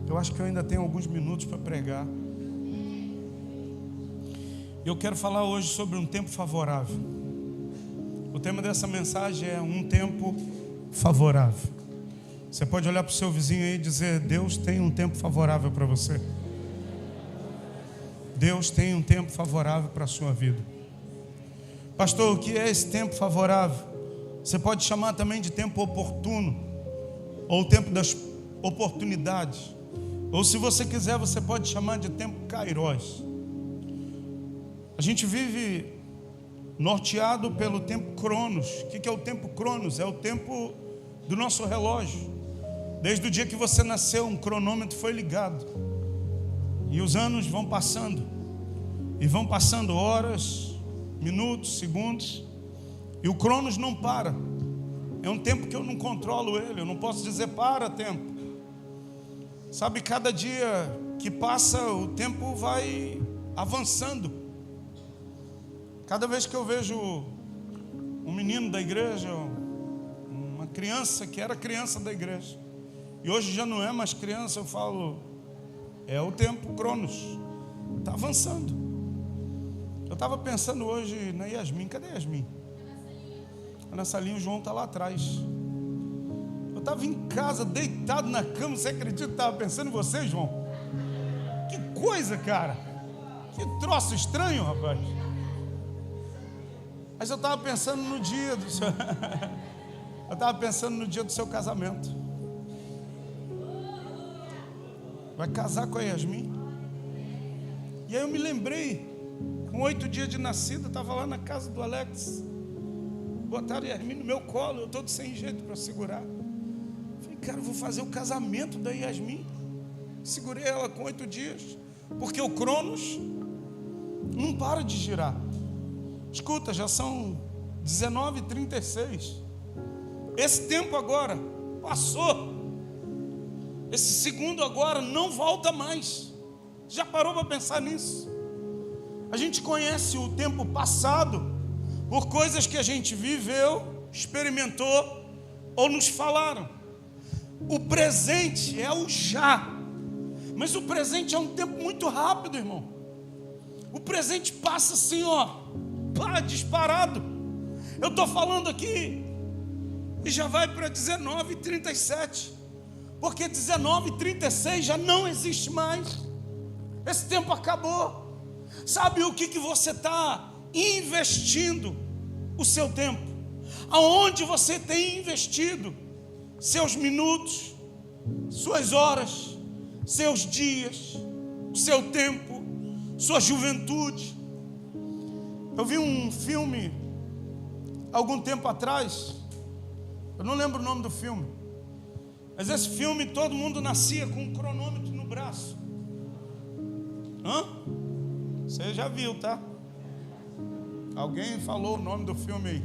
Eu acho que eu ainda tenho alguns minutos para pregar. Eu quero falar hoje sobre um tempo favorável. O tema dessa mensagem é um tempo favorável. Você pode olhar para o seu vizinho aí e dizer: Deus tem um tempo favorável para você. Deus tem um tempo favorável para a sua vida. Pastor, o que é esse tempo favorável? Você pode chamar também de tempo oportuno, ou tempo das oportunidades, ou se você quiser, você pode chamar de tempo Kairos. A gente vive norteado pelo tempo Cronos. O que é o tempo Cronos? É o tempo do nosso relógio. Desde o dia que você nasceu, um cronômetro foi ligado. E os anos vão passando. E vão passando horas, minutos, segundos. E o Cronos não para. É um tempo que eu não controlo ele. Eu não posso dizer para tempo. Sabe, cada dia que passa, o tempo vai avançando. Cada vez que eu vejo um menino da igreja, uma criança que era criança da igreja, e hoje já não é mais criança, eu falo, é o tempo Cronos, está avançando. Eu estava pensando hoje na Yasmin. Cadê a Yasmin? Na salinha, o João está lá atrás. Eu estava em casa, deitado na cama. Você acredita que eu estava pensando em você, João? Que coisa, cara. Que troço estranho, rapaz. Mas eu estava pensando no dia do seu... Eu estava pensando no dia do seu casamento. Vai casar com a Yasmin? E aí eu me lembrei, com 8 dias de nascida, eu estava lá na casa do Alex. Botaram a Yasmin no meu colo, eu todo sem jeito para segurar. Falei, cara, eu vou fazer o casamento da Yasmin. Segurei ela com 8 dias, porque o Cronos não para de girar. Escuta, já são 19h36. Esse tempo agora passou. Esse segundo agora não volta mais. Já parou para pensar nisso? A gente conhece o tempo passado por coisas que a gente viveu, experimentou ou nos falaram. O presente é o já. Mas o presente é um tempo muito rápido, irmão. O presente passa assim, ó, pá, disparado. Eu estou falando aqui e já vai para 19h37. Porque 19h36 já não existe mais. Esse tempo acabou. Sabe o que você está investindo o seu tempo? Aonde você tem investido seus minutos, suas horas, seus dias, o seu tempo, sua juventude? Eu vi um filme algum tempo atrás. Eu não lembro o nome do filme, mas esse filme todo mundo nascia com um cronômetro no braço. Você já viu, tá? Alguém falou o nome do filme aí.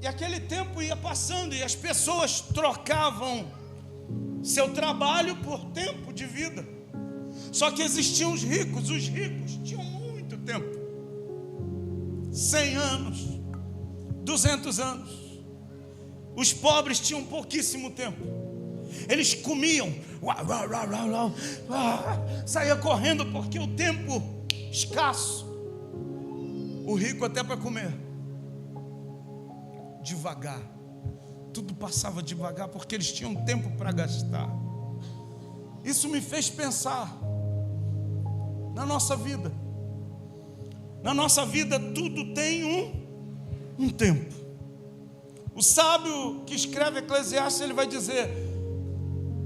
E aquele tempo ia passando e as pessoas trocavam seu trabalho por tempo de vida. Só que existiam os ricos tinham muito tempo. 100 anos, 200 anos. Os pobres tinham pouquíssimo tempo. Eles comiam, saía correndo porque o tempo escasso. O rico até para comer, devagar. Tudo passava devagar porque eles tinham tempo para gastar. Isso me fez pensar na nossa vida. Na nossa vida tudo tem um tempo. O sábio que escreve Eclesiastes, ele vai dizer: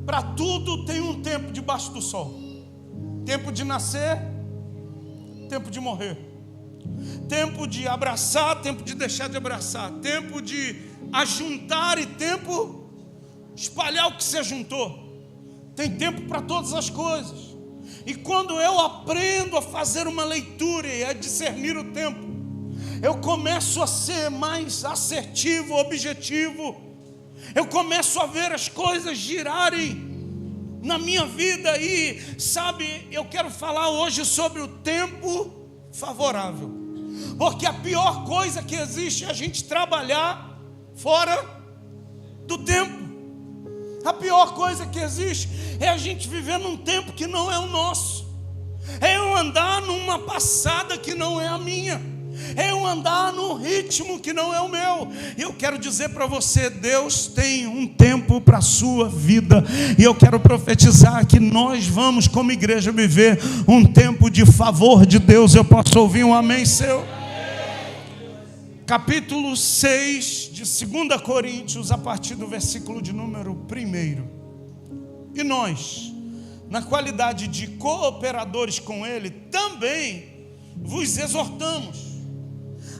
para tudo tem um tempo debaixo do sol. Tempo de nascer, tempo de morrer. Tempo de abraçar, tempo de deixar de abraçar. Tempo de ajuntar e tempo de espalhar o que se ajuntou. Tem tempo para todas as coisas. E quando eu aprendo a fazer uma leitura e a discernir o tempo, eu começo a ser mais assertivo, objetivo. Eu começo a ver as coisas girarem na minha vida. E sabe, eu quero falar hoje sobre o tempo favorável. Porque a pior coisa que existe é a gente trabalhar fora do tempo. A pior coisa que existe é a gente viver num tempo que não é o nosso. É eu andar numa passada que não é a minha. É eu andar num ritmo que não é o meu. E eu quero dizer para você, Deus tem um tempo para a sua vida. E eu quero profetizar que nós vamos, como igreja, viver um tempo de favor de Deus. Eu posso ouvir um amém seu? Capítulo 6 de 2 Coríntios, a partir do versículo de número 1. E nós, na qualidade de cooperadores com Ele, também vos exortamos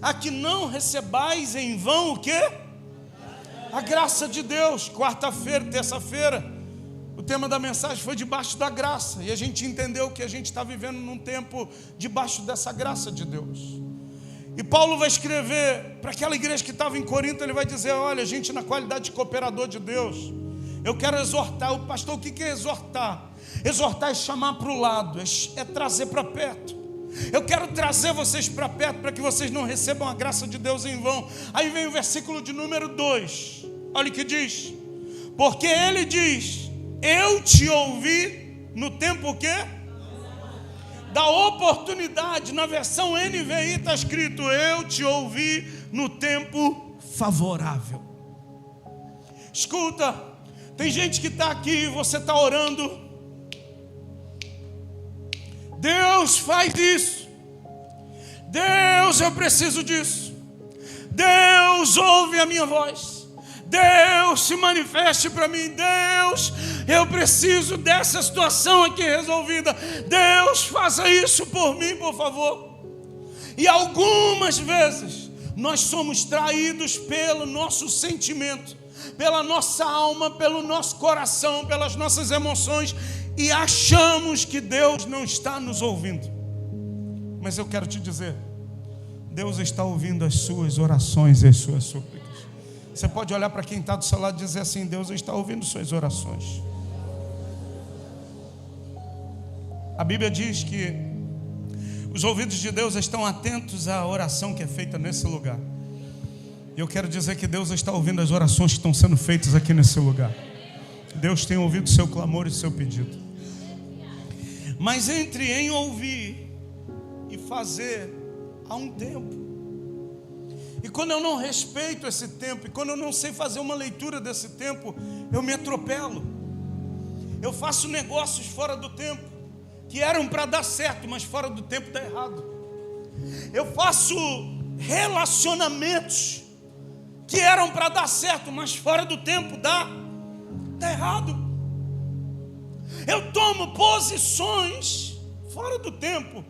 a que não recebais em vão o quê? A graça de Deus. Quarta-feira, terça-feira, o tema da mensagem foi debaixo da graça. E a gente entendeu que a gente está vivendo num tempo debaixo dessa graça de Deus. E Paulo vai escrever para aquela igreja que estava em Corinto, ele vai dizer: olha, gente, na qualidade de cooperador de Deus, eu quero exortar. O pastor, o que é exortar? Exortar é chamar para o lado, é trazer para perto. Eu quero trazer vocês para perto para que vocês não recebam a graça de Deus em vão. Aí vem o versículo de número 2. Olha o que diz. Porque ele diz: eu te ouvi no tempo o quê? Da oportunidade. Na versão NVI está escrito: eu te ouvi no tempo favorável. Escuta, tem gente que está aqui, você está orando. Deus, faz isso. Deus, eu preciso disso. Deus, ouve a minha voz. Deus, se manifeste para mim. Deus, eu preciso dessa situação aqui resolvida. Deus, faça isso por mim, por favor. E algumas vezes nós somos traídos pelo nosso sentimento, pela nossa alma, pelo nosso coração, pelas nossas emoções, e achamos que Deus não está nos ouvindo. Mas eu quero te dizer, Deus está ouvindo as suas orações e as suas súplicas. Você pode olhar para quem está do seu lado e dizer assim: Deus está ouvindo suas orações. A Bíblia diz que os ouvidos de Deus estão atentos à oração que é feita nesse lugar. E eu quero dizer que Deus está ouvindo as orações que estão sendo feitas aqui nesse lugar. Deus tem ouvido o seu clamor e o seu pedido. Mas entre em ouvir e fazer, há um tempo. E quando eu não respeito esse tempo, e quando eu não sei fazer uma leitura desse tempo, eu me atropelo. Eu faço negócios fora do tempo, que eram para dar certo, mas fora do tempo dá errado. Eu faço relacionamentos que eram para dar certo, mas fora do tempo dá errado. Eu tomo posições fora do tempo,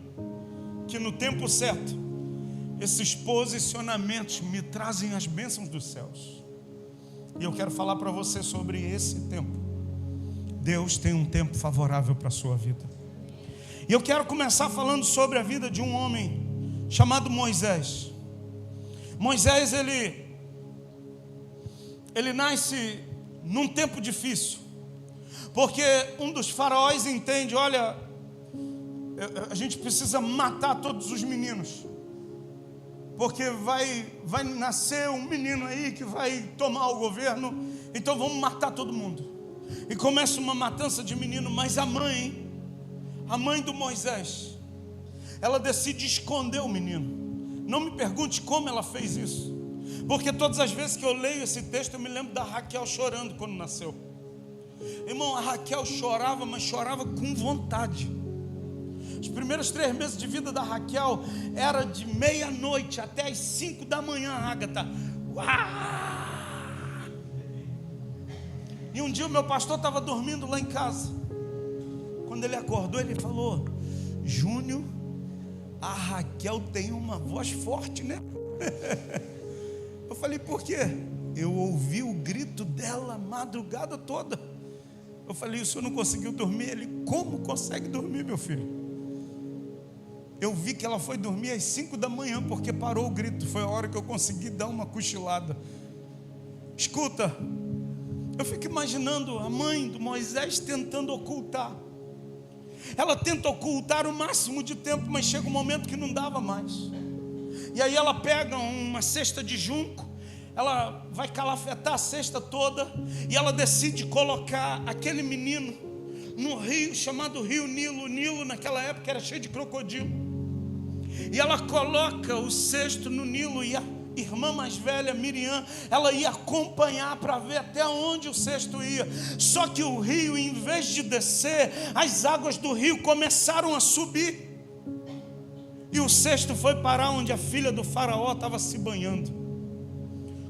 que no tempo certo, esses posicionamentos me trazem as bênçãos dos céus. E eu quero falar para você sobre esse tempo. Deus tem um tempo favorável para a sua vida. E eu quero começar falando sobre a vida de um homem chamado Moisés. Moisés, ele nasce num tempo difícil, porque um dos faraós entende: olha, a gente precisa matar todos os meninos, porque vai nascer um menino aí que vai tomar o governo, então vamos matar todo mundo. E começa uma matança de menino. Mas a mãe do Moisés, ela decide esconder o menino. Não me pergunte como ela fez isso, porque todas as vezes que eu leio esse texto, eu me lembro da Raquel chorando quando nasceu. Irmão, a Raquel chorava, mas chorava com vontade. Os primeiros 3 meses de vida da Raquel era de meia-noite até as 5 da manhã, Ágata. Uau! E um dia o meu pastor estava dormindo lá em casa. Quando ele acordou, ele falou: Júnior, a Raquel tem uma voz forte, né? Eu falei: por quê? Eu ouvi o grito dela a madrugada toda. Eu falei: o senhor não conseguiu dormir? Ele: como consegue dormir, meu filho? Eu vi que ela foi dormir às 5 da manhã, porque parou o grito. Foi a hora que eu consegui dar uma cochilada. Escuta, eu fico imaginando a mãe do Moisés tentando ocultar. Ela tenta ocultar o máximo de tempo, mas chega um momento que não dava mais. E aí ela pega uma cesta de junco, ela vai calafetar a cesta toda e ela decide colocar aquele menino num rio chamado Rio Nilo. O Nilo naquela época era cheio de crocodilo. E ela coloca o cesto no Nilo e a irmã mais velha, Miriam, ela ia acompanhar para ver até onde o cesto ia. Só que o rio, em vez de descer, as águas do rio começaram a subir. E o cesto foi parar onde a filha do faraó estava se banhando.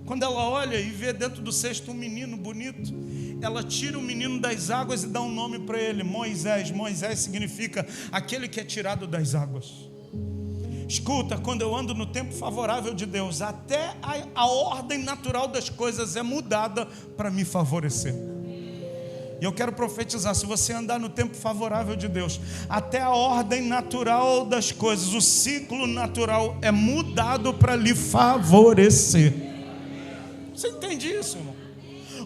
Quando ela olha e vê dentro do cesto um menino bonito, ela tira o menino das águas e dá um nome para ele, Moisés. Moisés significa aquele que é tirado das águas. Escuta, quando eu ando no tempo favorável de Deus, até a ordem natural das coisas é mudada para me favorecer. E eu quero profetizar, se você andar no tempo favorável de Deus, até a ordem natural das coisas, o ciclo natural é mudado para lhe favorecer. Você entende isso, irmão?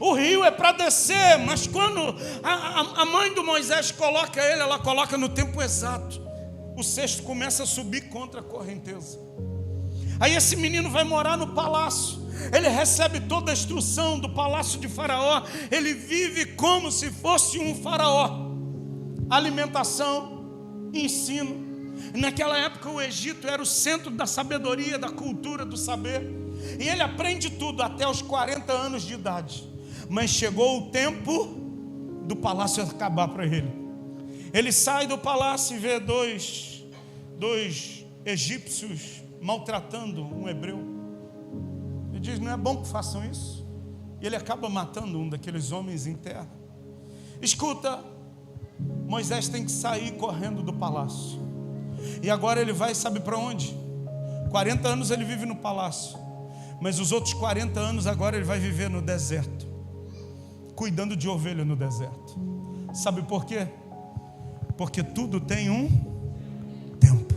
O rio é para descer, mas quando a mãe do Moisés coloca ele, ela coloca no tempo exato. O cesto começa a subir contra a correnteza. Aí esse menino vai morar no palácio. Ele recebe toda a instrução do palácio de Faraó. Ele vive como se fosse um faraó. Alimentação, ensino. Naquela época o Egito era o centro da sabedoria, da cultura, do saber. E ele aprende tudo até os 40 anos de idade. Mas chegou o tempo do palácio acabar para ele. Ele sai do palácio e vê dois egípcios maltratando um hebreu. Ele diz, não é bom que façam isso? E ele acaba matando um daqueles homens em terra. Escuta, Moisés tem que sair correndo do palácio. E agora ele vai, sabe para onde? 40 anos ele vive no palácio, mas os outros 40 anos agora ele vai viver no deserto, cuidando de ovelha no deserto. Sabe por quê? Porque tudo tem um tempo.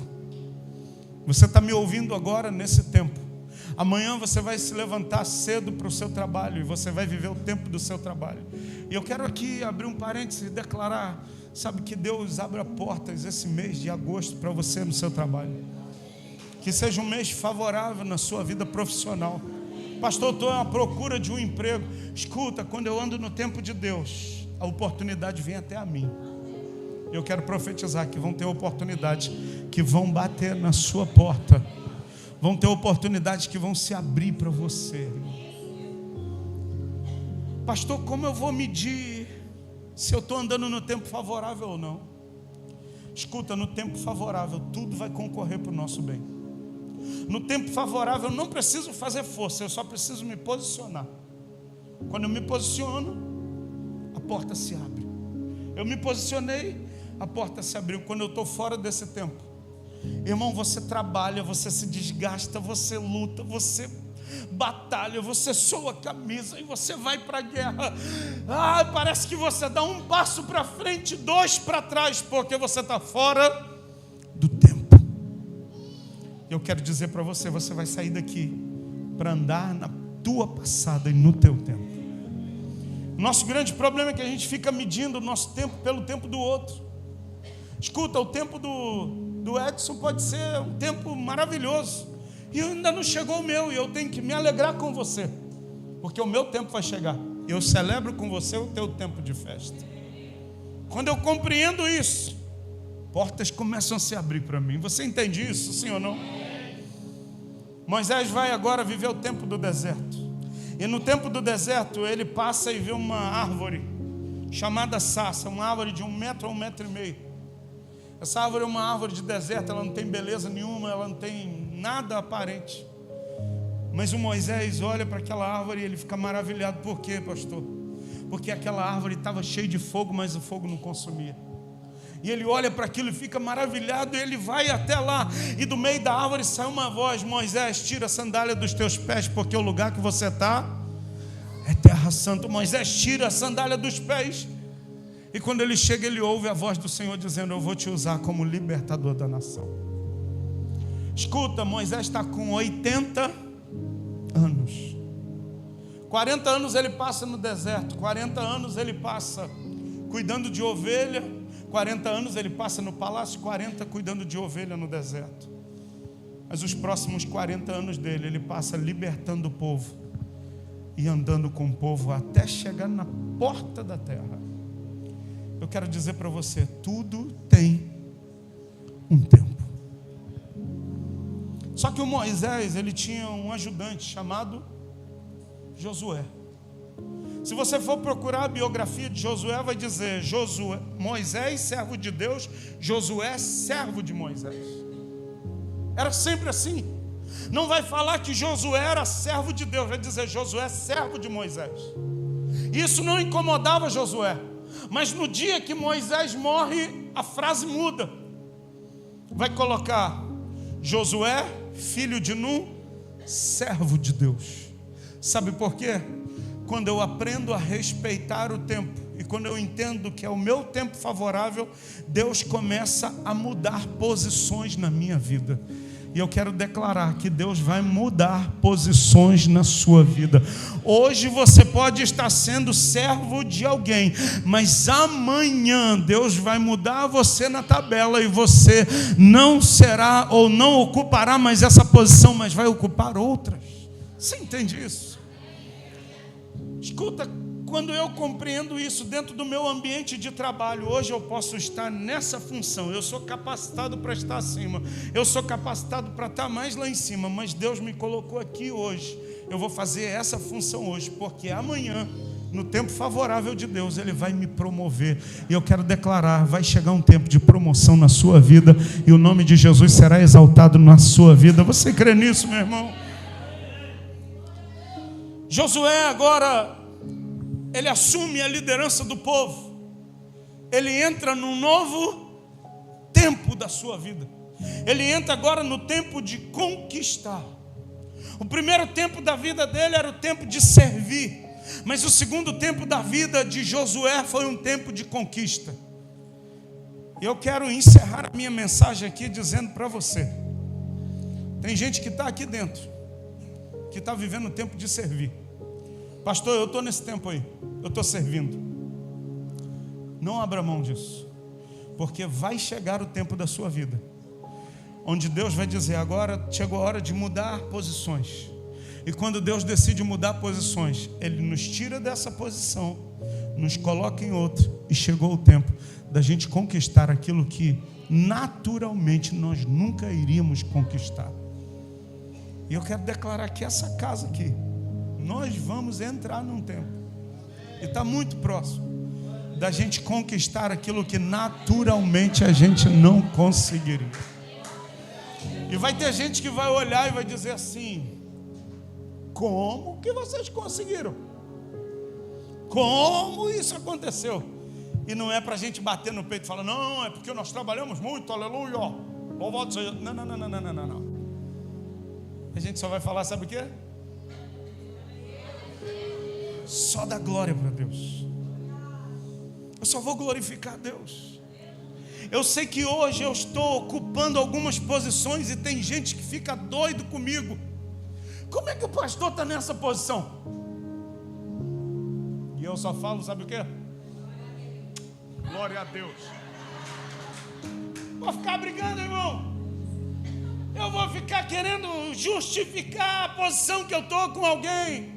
Você está me ouvindo agora nesse tempo. Amanhã você vai se levantar cedo para o seu trabalho e você vai viver o tempo do seu trabalho. E eu quero aqui abrir um parênteses e declarar, sabe, que Deus abra portas esse mês de agosto para você no seu trabalho. Que seja um mês favorável na sua vida profissional. Pastor, eu estou à procura de um emprego. Escuta, quando eu ando no tempo de Deus, a oportunidade vem até a mim. Eu quero profetizar que vão ter oportunidades que vão bater na sua porta. Vão ter oportunidades que vão se abrir para você. Pastor, como eu vou medir se eu estou andando no tempo favorável ou não? Escuta, no tempo favorável tudo vai concorrer para o nosso bem. No tempo favorável eu não preciso fazer força, eu só preciso me posicionar. Quando eu me posiciono, a porta se abre. Eu me posicionei, a porta se abriu. Quando eu estou fora desse tempo, irmão, você trabalha, você se desgasta, você luta, você batalha, você soa a camisa e você vai para a guerra. Parece que você dá um passo para frente, 2 para trás, porque você está fora do tempo. Eu quero dizer para você, você vai sair daqui para andar na tua passada e no teu tempo. Nosso grande problema é que a gente fica medindo o nosso tempo pelo tempo do outro. Escuta, o tempo do Edson pode ser um tempo maravilhoso, e ainda não chegou o meu, e eu tenho que me alegrar com você, porque o meu tempo vai chegar. Eu celebro com você o teu tempo de festa. Quando eu compreendo isso, portas começam a se abrir para mim. Você entende isso, sim ou não? Moisés vai agora viver o tempo do deserto. E no tempo do deserto ele passa e vê uma árvore chamada sassa, uma árvore de 1 metro a 1,5 metros. Essa árvore é uma árvore de deserto, ela não tem beleza nenhuma, ela não tem nada aparente. Mas o Moisés olha para aquela árvore e ele fica maravilhado. Por quê, pastor? Porque aquela árvore estava cheia de fogo, mas o fogo não consumia. E ele olha para aquilo e fica maravilhado, e ele vai até lá, e do meio da árvore sai uma voz: Moisés, tira a sandália dos teus pés, porque o lugar que você está é terra santa. Moisés tira a sandália dos pés, e quando ele chega, ele ouve a voz do Senhor dizendo: eu vou te usar como libertador da nação. Escuta, Moisés está com 80 anos. 40 anos ele passa no deserto, 40 anos ele passa cuidando de ovelha, 40 anos ele passa no palácio, 40 cuidando de ovelha no deserto. Mas os próximos 40 anos dele, ele passa libertando o povo e andando com o povo até chegar na porta da terra. Eu quero dizer para você, tudo tem um tempo. Só que o Moisés, ele tinha um ajudante chamado Josué. Se você for procurar a biografia de Josué, vai dizer Moisés, servo de Deus, Josué, servo de Moisés. Era sempre assim. Não vai falar que Josué era servo de Deus, vai dizer Josué, servo de Moisés. Isso não incomodava Josué. Mas no dia que Moisés morre, a frase muda. Vai colocar Josué, filho de Nun, servo de Deus. Sabe por quê? Quando eu aprendo a respeitar o tempo e quando eu entendo que é o meu tempo favorável, Deus começa a mudar posições na minha vida. E eu quero declarar que Deus vai mudar posições na sua vida. Hoje você pode estar sendo servo de alguém, mas amanhã Deus vai mudar você na tabela e você não será ou não ocupará mais essa posição, mas vai ocupar outras. Você entende isso? Escuta, quando eu compreendo isso dentro do meu ambiente de trabalho, hoje eu posso estar nessa função, eu sou capacitado para estar acima, eu sou capacitado para estar mais lá em cima, mas Deus me colocou aqui hoje, eu vou fazer essa função hoje, porque amanhã, no tempo favorável de Deus, Ele vai me promover, e eu quero declarar, vai chegar um tempo de promoção na sua vida, e o nome de Jesus será exaltado na sua vida. Você crê nisso, meu irmão? Josué agora, ele assume a liderança do povo. Ele entra num novo tempo da sua vida. Ele entra agora no tempo de conquistar. O primeiro tempo da vida dele era o tempo de servir. Mas o segundo tempo da vida de Josué foi um tempo de conquista. E eu quero encerrar a minha mensagem aqui dizendo para você. Tem gente que está aqui dentro, que está vivendo o tempo de servir. Pastor, eu estou nesse tempo aí, eu estou servindo. Não abra mão disso, porque vai chegar o tempo da sua vida, onde Deus vai dizer, agora chegou a hora de mudar posições. E quando Deus decide mudar posições, Ele nos tira dessa posição, nos coloca em outra, e chegou o tempo da gente conquistar aquilo que naturalmente nós nunca iríamos conquistar. E eu quero declarar que essa casa aqui, nós vamos entrar num tempo, e está muito próximo, da gente conquistar aquilo que naturalmente a gente não conseguiria. E vai ter gente que vai olhar e vai dizer assim, como que vocês conseguiram? Como isso aconteceu? E não é para a gente bater no peito e falar, não, é porque nós trabalhamos muito, aleluia, louvado seja. Não. A gente só vai falar, sabe o quê? Só dá glória para Deus. Eu só vou glorificar a Deus. Eu sei que hoje eu estou ocupando algumas posições e tem gente que fica doido comigo. Como é que o pastor está nessa posição? E eu só falo, sabe o quê? Glória a Deus. Vou ficar brigando, irmão. Eu vou ficar querendo justificar a posição que eu estou com alguém.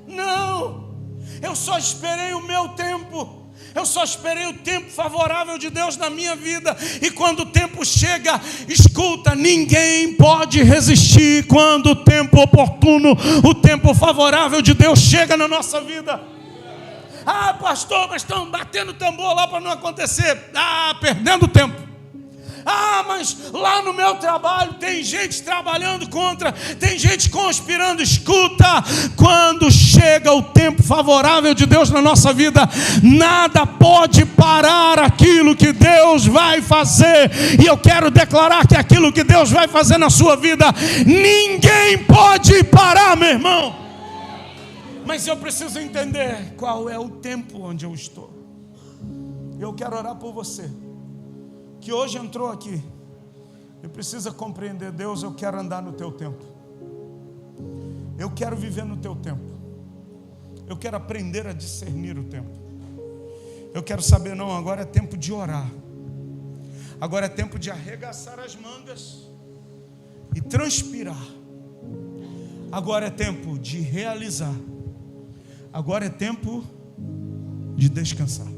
Não. Eu só esperei o meu tempo. Eu só esperei o tempo favorável de Deus na minha vida. E quando o tempo chega, escuta, ninguém pode resistir quando o tempo oportuno, o tempo favorável de Deus chega na nossa vida. Ah, pastor, mas estão batendo tambor lá para não acontecer. Ah, perdendo tempo. Ah, mas lá no meu trabalho tem gente trabalhando contra, tem gente conspirando. Escuta, quando chega o tempo favorável de Deus na nossa vida, nada pode parar aquilo que Deus vai fazer. E eu quero declarar que aquilo que Deus vai fazer na sua vida, ninguém pode parar, meu irmão. Mas eu preciso entender qual é o tempo onde eu estou. Eu quero orar por você que hoje entrou aqui e precisa compreender, Deus, eu quero andar no teu tempo. Eu quero viver no teu tempo. Eu quero aprender a discernir o tempo. Eu quero saber, não, agora é tempo de orar. Agora é tempo de arregaçar as mangas e transpirar. Agora é tempo de realizar. Agora é tempo de descansar.